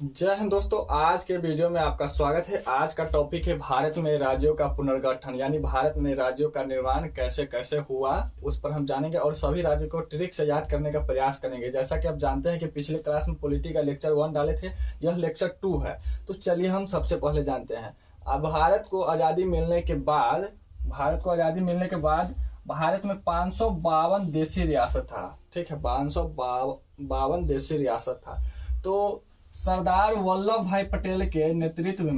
जय हिंद दोस्तों। आज के वीडियो में आपका स्वागत है। आज का टॉपिक है भारत में राज्यों का पुनर्गठन, यानी भारत में राज्यों का निर्माण कैसे कैसे हुआ उस पर हम जानेंगे और सभी राज्यों को ट्रिक से याद करने का प्रयास करेंगे। जैसा कि आप जानते हैं कि पिछले क्लास में पॉलिटी का लेक्चर 1 डाले थे, यह लेक्चर 2 है। तो चलिए हम सबसे पहले जानते हैं। अब भारत को आज़ादी मिलने के बाद भारत में 552 देशी रियासत था। ठीक है, 552 देशी रियासत था। तो सरदार वल्लभ भाई पटेल के नेतृत्व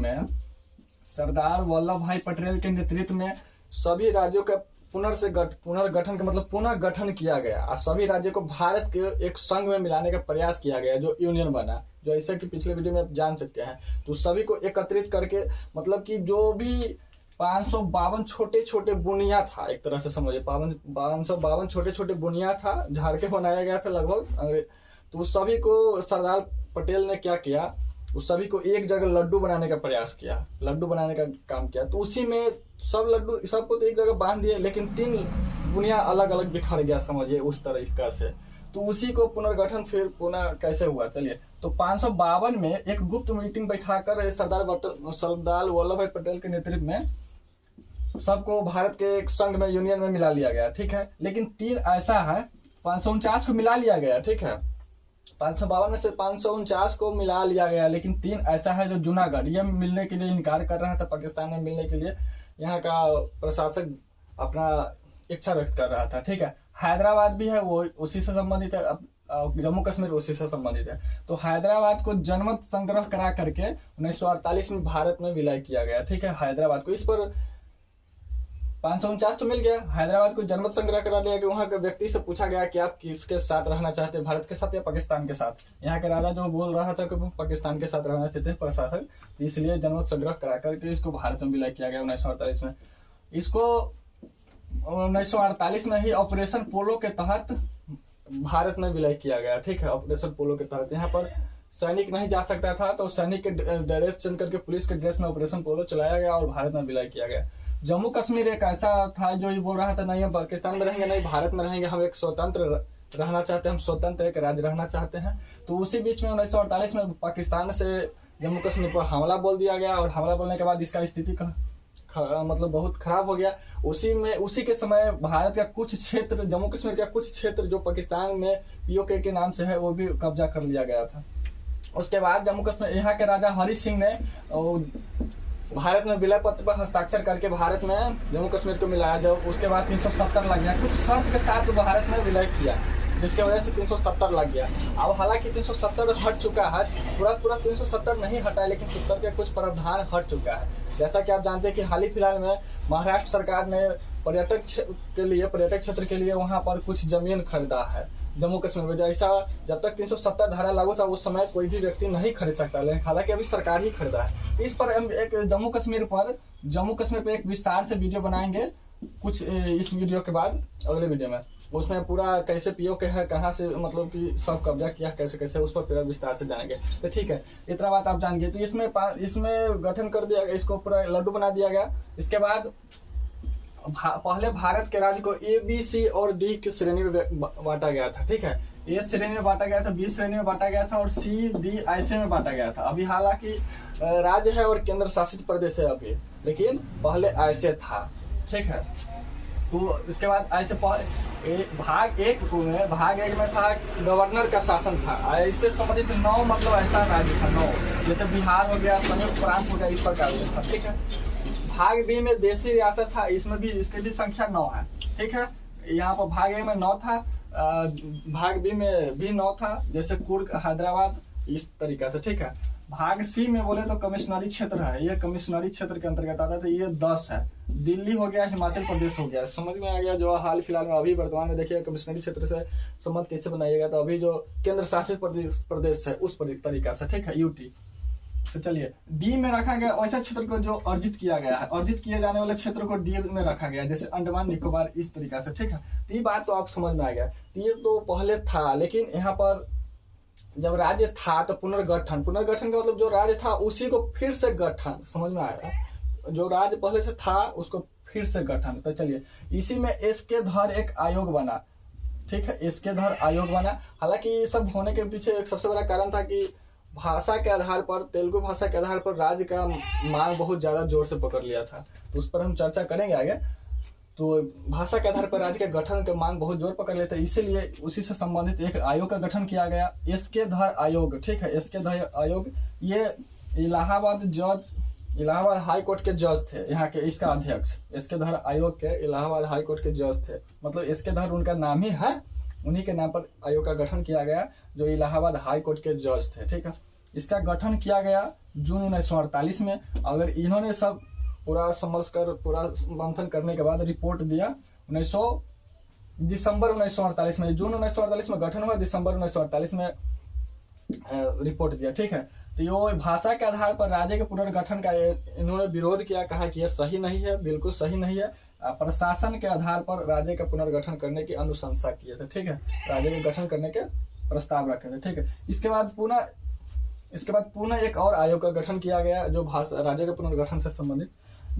में सभी राज्यों का पुनर्गठन का मतलब पुनः गठन किया गया और सभी राज्यों को भारत के एक संघ में मिलाने का प्रयास किया गया, जो यूनियन बना, जो ऐसा कि पिछले वीडियो में आप जान सकते हैं। तो सभी को एकत्रित करके मतलब कि जो भी 552 छोटे छोटे बुनिया था, एक तरह से समझिए 552 छोटे छोटे बुनिया था, झाड़ के बनाया गया था लगभग। तो उस सभी को सरदार पटेल ने क्या किया, उस सभी को एक जगह लड्डू बनाने का प्रयास किया, लड्डू बनाने का काम किया। तो उसी में सबको तो एक जगह बांध दिए, लेकिन 3 बुनिया अलग अलग बिखर गया, समझिए उस तरीका से। तो उसी को पुनर्गठन फिर पुनः कैसे हुआ, चलिए। तो 552 में एक गुप्त मीटिंग बैठाकर सरदार वल्लभ भाई पटेल के नेतृत्व में सबको भारत के एक संघ में, यूनियन में मिला लिया गया। ठीक है, लेकिन 3 ऐसा है, 549 को मिला लिया गया। ठीक है, 552 में से 549 को मिला लिया गया, लेकिन 3 ऐसा है जो जूनागढ़, ये मिलने के लिए इनकार कर रहा था, पाकिस्तान में मिलने के लिए यहाँ का प्रशासक अपना इच्छा व्यक्त कर रहा था। ठीक है, हैदराबाद भी है, वो उसी से संबंधित है, जम्मू कश्मीर उसी से संबंधित है। तो हैदराबाद को जनमत संग्रह करा करके 1948 में भारत में विलय किया गया। ठीक है, हैदराबाद को, इस पर 549 तो मिल गया, हैदराबाद को जनमत संग्रह करा दिया कि वहां के व्यक्ति से पूछा गया कि आप किसके साथ रहना चाहते हैं, भारत के साथ या पाकिस्तान के साथ। यहाँ के राजा जो बोल रहा था कि वो पाकिस्तान के साथ रहना चाहते हैं प्रशासक, तो इसलिए जनमत संग्रह करा करके इसको भारत में विलय किया गया 1948 में। इसको 1948 में ही ऑपरेशन पोलो के तहत भारत में विलय किया गया। ठीक है, ऑपरेशन पोलो के तहत यहाँ पर सैनिक नहीं जा सकता था, तो सैनिक के ड्रेस चेंज करके पुलिस के ड्रेस में ऑपरेशन पोलो चलाया गया और भारत में विलय किया गया। जम्मू कश्मीर एक ऐसा था जो ये बोल रहा था नहीं हम पाकिस्तान में रहेंगे, नहीं भारत में रहेंगे, हम एक स्वतंत्र रहना चाहते हैं, हम स्वतंत्र एक राज्य रहना चाहते हैं। तो उसी बीच में 1948 में पाकिस्तान से जम्मू कश्मीर पर हमला बोल दिया गया और हमला बोलने के बाद इसका स्थिति मतलब बहुत खराब हो गया। उसी के समय भारत का कुछ क्षेत्र, जम्मू कश्मीर का कुछ क्षेत्र जो पाकिस्तान में पीओके के नाम से है, वो भी कब्जा कर लिया गया था। उसके बाद जम्मू कश्मीर, यहाँ के राजा हरि सिंह ने भारत में विलय पत्र पर हस्ताक्षर करके भारत में जम्मू कश्मीर को मिलाया। जब उसके बाद 370 लग गया, कुछ शर्त के साथ भारत में विलय किया, जिसके वजह से 370 लग गया। अब हालांकि 370 हट चुका है, पूरा 370 नहीं हटा है, लेकिन 70 के कुछ प्रावधान हट चुका है। जैसा कि आप जानते हैं कि हाल ही फिलहाल में महाराष्ट्र सरकार ने पर्यटक क्षेत्र के लिए वहां पर कुछ जमीन खरीदा है जम्मू कश्मीर में। जैसा जब तक 370 धारा लागू था उस समय कोई भी व्यक्ति नहीं खरीद सकता, लेकिन हालांकि अभी सरकार ही खरीदा है। इस पर हम एक जम्मू कश्मीर पर एक विस्तार से वीडियो बनाएंगे कुछ इस वीडियो के बाद, अगले वीडियो में। उसमें पूरा कैसे पीओके है, कहाँ से मतलब कि सब कब्जा किया, कैसे कैसे, उस पर पूरा विस्तार से जानेंगे। तो ठीक है, इतना बात आप जान गए। तो इसमें गठन कर दिया गया, इसको पूरा लड्डू बना दिया गया। इसके बाद पहले भारत के राज्य को ए, बी, सी और डी की श्रेणी में बांटा गया था। ठीक है, ए श्रेणी में बांटा गया था, बी श्रेणी में बांटा गया था और सी, डी ऐसे में बांटा गया था। अभी हालांकि राज्य है और केंद्र शासित प्रदेश है अभी, लेकिन पहले ऐसे था। ठीक है, तो इसके बाद ऐसे भाग एक में था गवर्नर का शासन था। इससे संबंधित 9 मतलब ऐसा राज्य था, 9, जैसे बिहार हो गया, संयुक्त प्रांत हो गया, इस प्रकार से था। ठीक है, भाग बी में देशी रियासत था, इसमें भी इसकी भी संख्या 9 है। ठीक है, यहाँ पर भाग ए में 9 था, भाग बी में भी 9 था, जैसे कुर्ग, हैदराबाद, इस तरीका से। ठीक है, भाग सी में बोले तो कमिश्नरी क्षेत्र है, ये कमिश्नरी क्षेत्र के अंतर्गत आता है, तो ये 10 है। दिल्ली हो गया, हिमाचल प्रदेश हो गया, समझ में आ गया। जो हाल फिलहाल में अभी वर्तमान में देखिए कमिश्नरी क्षेत्र से संबंध कैसे बनाइएगा, तो अभी जो केंद्र शासित प्रदेश है उस तरीका से। ठीक है, यूटी। तो चलिए, डी में रखा गया वैसा क्षेत्र को जो अर्जित किया गया है, अर्जित किए जाने वाले क्षेत्र को डी में रखा गया, जैसे अंडमान निकोबार, इस तरीका से। ठीक है, तो ये बात तो आप समझ में आ गया। ये तो पहले था, लेकिन यहाँ पर जब राज्य था तो पुनर्गठन का मतलब जो राज्य था उसी को फिर से गठन, समझ में आया, जो राज्य पहले से था उसको फिर से गठन। तो चलिए, इसी में एसके धर एक आयोग बना। ठीक है, एसके धर आयोग बना। हालांकि ये सब होने के पीछे एक सबसे बड़ा कारण था कि भाषा के आधार पर, तेलुगु भाषा के आधार पर राज्य का मांग बहुत ज्यादा जोर से पकड़ लिया था, तो उस पर हम चर्चा करेंगे आगे। तो भाषा के आधार पर राज्य के गठन के मांग बहुत जोर पकड़ लेते हैं, इसीलिए उसी से संबंधित एक आयोग का गठन किया गया, एसके धर आयोग। ठीक है, एसके धर आयोग, ये इलाहाबाद हाई कोर्ट के जज थे यहाँ के, इसका अध्यक्ष एसके धर आयोग के इलाहाबाद हाई कोर्ट के जज थे, मतलब एसके धर उनका नाम ही है, उन्हीं के नाम पर आयोग का गठन किया गया, जो इलाहाबाद हाई कोर्ट के जज थे। ठीक है, इसका गठन किया गया जून 1948 में। अगर इन्होंने सब पूरा समझकर, पूरा मंथन करने के बाद रिपोर्ट दिया दिसंबर 1948 में, जून 1948 में गठन हुआ, दिसंबर 1948 में रिपोर्ट दिया। ठीक है, तो ये भाषा के आधार पर राज्य के पुनर्गठन का इन्होंने विरोध किया, कहा कि यह सही नहीं है, बिल्कुल सही नहीं है। प्रशासन के आधार पर राज्य का पुनर्गठन करने की अनुशंसा किए थे। ठीक है, राज्य के गठन करने के प्रस्ताव रखे थे। ठीक है, इसके बाद पुनः एक और आयोग का गठन किया गया, जो राज्य के पुनर्गठन से संबंधित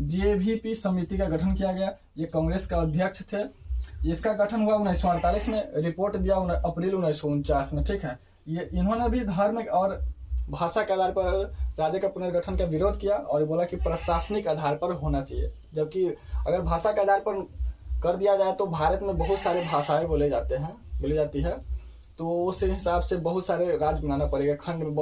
जेवीपी समिति का गठन किया गया। ये कांग्रेस का अध्यक्ष थे। इसका गठन हुआ 1948 में, रिपोर्ट दिया अप्रैल 1949 में। ठीक है, ये इन्होंने भी धर्म और भाषा के आधार पर राज्य का पुनर्गठन का विरोध किया और बोला कि प्रशासनिक आधार पर होना चाहिए, जबकि अगर भाषा के आधार पर कर दिया जाए तो भारत में बहुत सारे भाषाएं बोली जाती है, तो उस हिसाब से बहुत सारे राज्य बनाना पड़ेगा, खंड में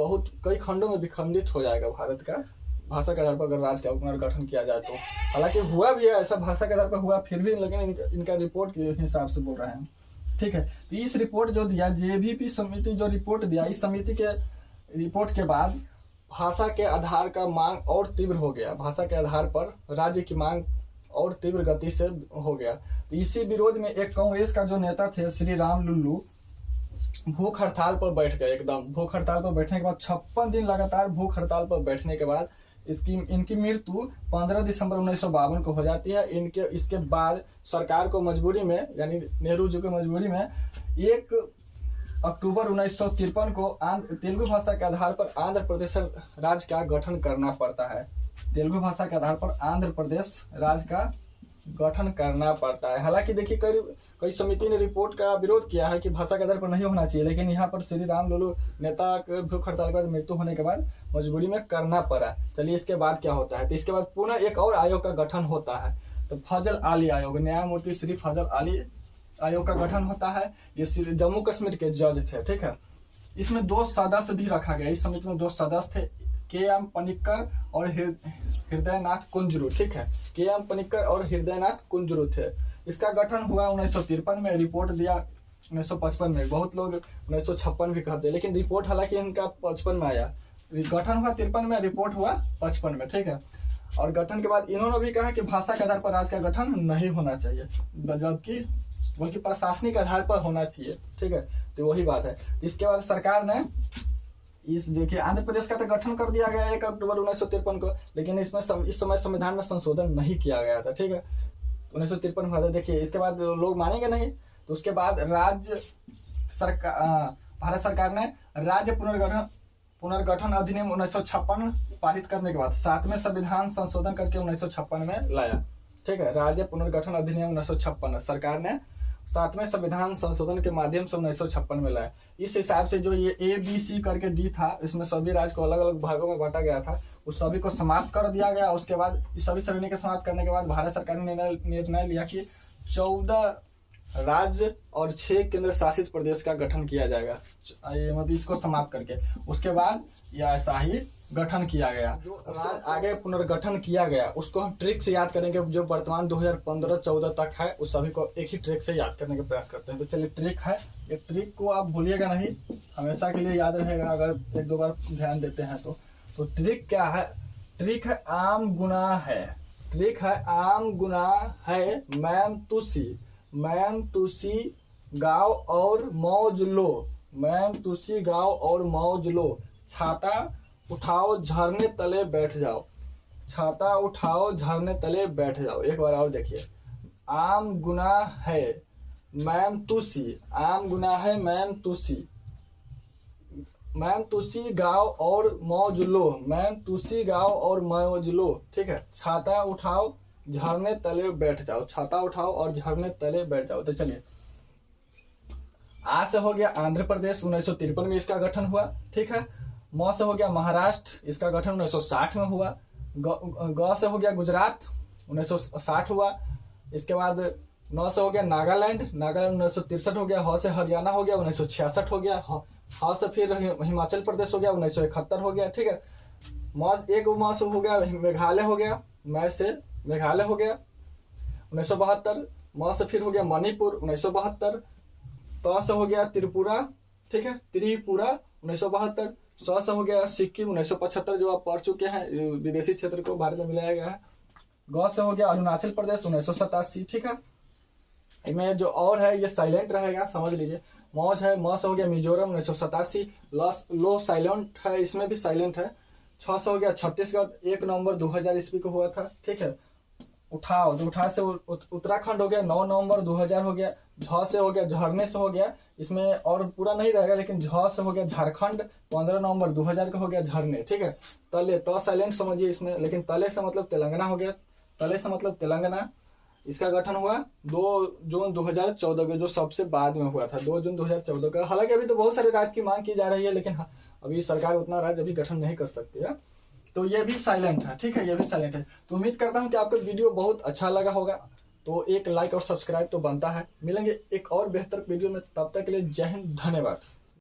कई खंडों में विखंडित हो जाएगा भारत का, भाषा के आधार पर अगर राज्य का पुनर्गठन किया जाए तो। हालांकि हुआ भी है ऐसा, भाषा के आधार पर हुआ, फिर भी लेकिन इनका रिपोर्ट के हिसाब से बोल रहे हैं। ठीक है, तो इस रिपोर्ट जो दिया, जेवीपी समिति जो रिपोर्ट दिया, इस समिति के रिपोर्ट के बाद भाषा के आधार का मांग और तीव्र हो गया, भाषा के आधार पर राज्य की मांग और तीव्र गति से हो गया। तो इसी विरोध में एक कांग्रेस का जो नेता थे श्री राम लुल्लू, भूख हड़ताल पर बैठ गए, एकदम भूख हड़ताल पर बैठने के बाद 56 दिन लगातार भूख हड़ताल पर बैठने के बाद इनकी मृत्यु 15 दिसंबर 1952 को हो जाती है। इसके बाद सरकार को मजबूरी में, यानी नेहरू जी को मजबूरी में 1 अक्टूबर 1953 को तेलुगु भाषा के आधार पर आंध्र प्रदेश राज्य का गठन करना पड़ता है। तेलुगु भाषा के आधार पर आंध्र प्रदेश राज्य का गठन करना पड़ता है। हालांकि देखिए कई समिति ने रिपोर्ट का विरोध किया है कि भाषा के आधार पर नहीं होना चाहिए, लेकिन यहाँ पर श्री राम लुल्लू नेता भूख हड़ताल के बाद मृत्यु होने के बाद मजबूरी में करना पड़ा। चलिए इसके बाद क्या होता है, तो इसके बाद पुनः एक और आयोग का गठन होता है, तो फजल आली आयोग, न्यायमूर्ति श्री फजल आली आयोग का गठन होता है। ये जम्मू कश्मीर के जज थे। ठीक है, इसमें 2 सदस्य भी रखा गया, इस समिति में 2 सदस्य थे, के.एम. पनिक्कर और हृदयनाथ कुंजरू। ठीक है, के.एम. पनिक्कर और हृदयनाथ कुंजरू थे। इसका गठन हुआ 1953 में, रिपोर्ट दिया 1955 में। बहुत लोग 1956 भी कहते हैं, लेकिन रिपोर्ट हालांकि इनका 55 में आया, गठन हुआ 53 में, रिपोर्ट हुआ 55 में। ठीक है, और गठन के बाद इन्होंने भी कहा कि भाषा के आधार पर राज्य का गठन नहीं होना चाहिए, जबकि बल्कि प्रशासनिक आधार पर होना चाहिए। ठीक है, तो वही बात है। इसके बाद सरकार ने देखिए आंध्र प्रदेश का तो गठन कर दिया गया 1 अक्टूबर 1953 को, लेकिन इसमें इस समय संविधान में संशोधन नहीं किया गया था। ठीक है, 1953 हुआ था। देखिए इसके बाद लोग मानेंगे नहीं, तो उसके बाद भारत सरकार ने राज्य पुनर्गठन अधिनियम 1956 पारित करने के बाद 7वें संविधान संशोधन करके 1956 में लाया। ठीक है, राज्य पुनर्गठन अधिनियम 1956 सरकार ने 7वें संविधान संशोधन के माध्यम से 1956 में लाया। इस हिसाब से जो ये ABC करके D था, इसमें सभी राज्य को अलग अलग भागों में बांटा गया था, उस सभी को समाप्त कर दिया गया। उसके बाद इस सभी श्रेणी के समाप्त करने के बाद भारत सरकार ने निर्णय लिया कि 14 राज्य और 6 केंद्र शासित प्रदेश का गठन किया जाएगा, मतलब इसको समाप्त करके। उसके बाद यह ऐसा ही गठन किया गया। आगे पुनर्गठन किया गया उसको हम ट्रिक से याद करेंगे, जो वर्तमान 2015-14 तक है, उस सभी को एक ही ट्रिक से याद करने का प्रयास करते हैं। तो चलिए ट्रिक है, ये ट्रिक को आप भूलिएगा नहीं, हमेशा के लिए याद रहेगा अगर 1-2 बार ध्यान देते हैं तो ट्रिक क्या है? ट्रिक है आम गुना है। ट्रिक है आम गुना है। मैम तुसी गाओ और मौज लो। मैम तुसी गाओ और मौज लो। छाता उठाओ झरने तले बैठ जाओ। छाता उठाओ झरने तले बैठ जाओ। एक बार और देखिए, आम गुना है मैम तुसी। आम गुना है मैम तुसी। मैम तुसी गाओ और मौज लो। मैम तुसी गाओ और मौज लो। ठीक है, छाता उठाओ झरने तले बैठ जाओ। छाता उठाओ और झरने तले बैठ जाओ। तो चलिए, आ से हो गया आंध्र प्रदेश, 1953 में इसका गठन हुआ। ठीक है, म से हो गया महाराष्ट्र, इसका गठन 1960 में हुआ। ग से हो गया गुजरात, 1960 हुआ। इसके बाद न से हो गया नागालैंड, नागालैंड 1963 हो गया। ह से हरियाणा हो गया, 1966 हो गया। ह से फिर हिमाचल प्रदेश हो गया, 1971 हो गया। ठीक है, एक म से हो गया मेघालय हो गया, मैं से मेघालय हो गया 1972। म से फिर हो गया मणिपुर 1972। त से हो गया त्रिपुरा, ठीक है, त्रिपुरा 1972। स से हो गया सिक्किम 1975, जो आप पढ़ चुके हैं, विदेशी क्षेत्र को भारत में मिलाया गया है। ग से हो गया अरुणाचल प्रदेश 1987। ठीक है, इनमें जो और है ये साइलेंट रहेगा, समझ लीजिए। मौज है, म से हो गया मिजोरम 1987। लो साइलेंट है, इसमें भी साइलेंट है। 6 से हो गया छत्तीसगढ़, 1 नवंबर 2000 ईस्वी को हुआ था। ठीक है, उठाव, जो उठा से उत्तराखंड हो गया, 9 नवंबर 2000 हो गया। झ से हो गया झरने से हो गया, इसमें और पूरा नहीं रहेगा, लेकिन झ से हो गया झारखंड, 15 नवंबर 2000 का हो गया झरने। ठीक है, तले, तो साइलेंट समझिए इसमें, लेकिन तले से मतलब तेलंगाना हो गया, तले से मतलब तेलंगाना। इसका गठन हुआ 2 जून 2014 को, जो सबसे बाद में हुआ था, 2 जून 2014 का। हालांकि अभी तो बहुत सारे राज्य की मांग की जा रही है, लेकिन अभी सरकार उतना राज्य अभी गठन नहीं कर सकती है, तो ये भी साइलेंट है। ठीक है, ये भी साइलेंट है। तो उम्मीद करता हूं कि आपको वीडियो बहुत अच्छा लगा होगा, तो एक लाइक और सब्सक्राइब तो बनता है। मिलेंगे एक और बेहतर वीडियो में, तब तक के लिए जय हिंद, धन्यवाद।